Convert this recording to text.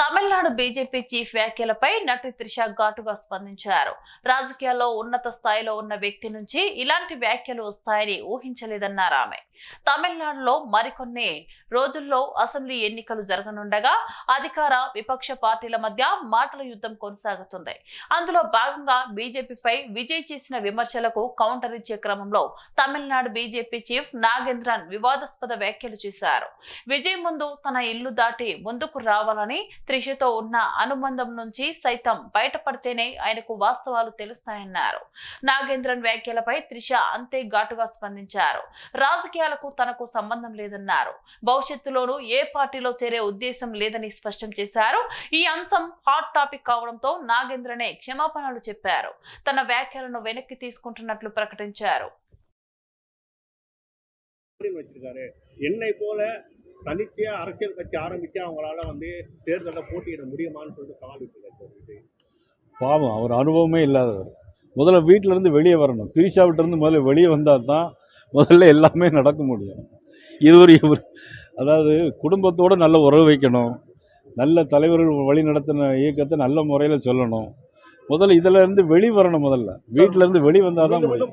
Tamil Nadu BJP chief వ్యాఖ్యలపై నటి త్రిష ఘాటుగా స్పందించారు. రాజకీయాల్లో ఉన్నత స్థాయిలో ఉన్న వ్యక్తి నుంచి ఇలాంటి వ్యాఖ్యలు వస్తాయని ఊహించలేదన్నారు ఆమె. తమిళనాడులో మరికొన్ని రోజుల్లో అసెంబ్లీ ఎన్నికలు జరగనుండగా అధికార విపక్ష పార్టీల మధ్య మాటల యుద్ధం కొనసాగుతుంది. అందులో భాగంగా బీజేపీపై విజయ్ చేసిన విమర్శలకు కౌంటర్ ఇచ్చే క్రమంలో తమిళనాడు బీజేపీ చీఫ్ నాగేంద్రన్ వివాదాస్పద వ్యాఖ్యలు చేశారు. విజయ్ ముందు తన ఇల్లు దాటి ముందుకు రావాలని, త్రిషతో ఉన్న అనుబంధం నుంచి సైతం బయటపడితేనే ఆయనకు వాస్తవాలు తెలుస్తాయన్నారు. నాగేంద్రన్ వ్యాఖ్యలపై త్రిష అంతే ఘాటుగా స్పందించారు. రాజకీయాలకు తనకు సంబంధం లేదన్నారు. భవిష్యత్తులోనూ ఏ పార్టీలో చేరే ఉద్దేశం లేదని స్పష్టం చేశారు. ఈ అంశం హాట్ టాపిక్ కావడంతో నాగేంద్రనే క్షమాపణలు చెప్పారు. తన వ్యాఖ్యలను వెనక్కి తీసుకుంటున్నట్లు ప్రకటించారు. என்னை போல தனிச்சையா அரசியல் கட்சி ஆரம்பிச்சு அவங்களால தேர்தலில் போட்டியிட முடியுமான்னு சொல்லிட்டு சவால் விட்டுருக்காரு. பாவம், அவர் அனுபவமே இல்லாதவர். முதல்ல வீட்டிலேருந்து வெளியே வரணும். திரிஷா விட்டுருந்து முதல்ல வெளியே வந்தால் தான் முதல்ல எல்லாமே நடக்க முடியும். இவர் அதாவது குடும்பத்தோடு நல்ல உறவு வைக்கணும், நல்ல தலைவர்கள் வழி நடத்தின இயக்கத்தை நல்ல முறையில் சொல்லணும். முதல்ல இதில் இருந்து வெளி வரணும். முதல்ல வீட்டிலேருந்து வெளி வந்தால் தான் முடியும்.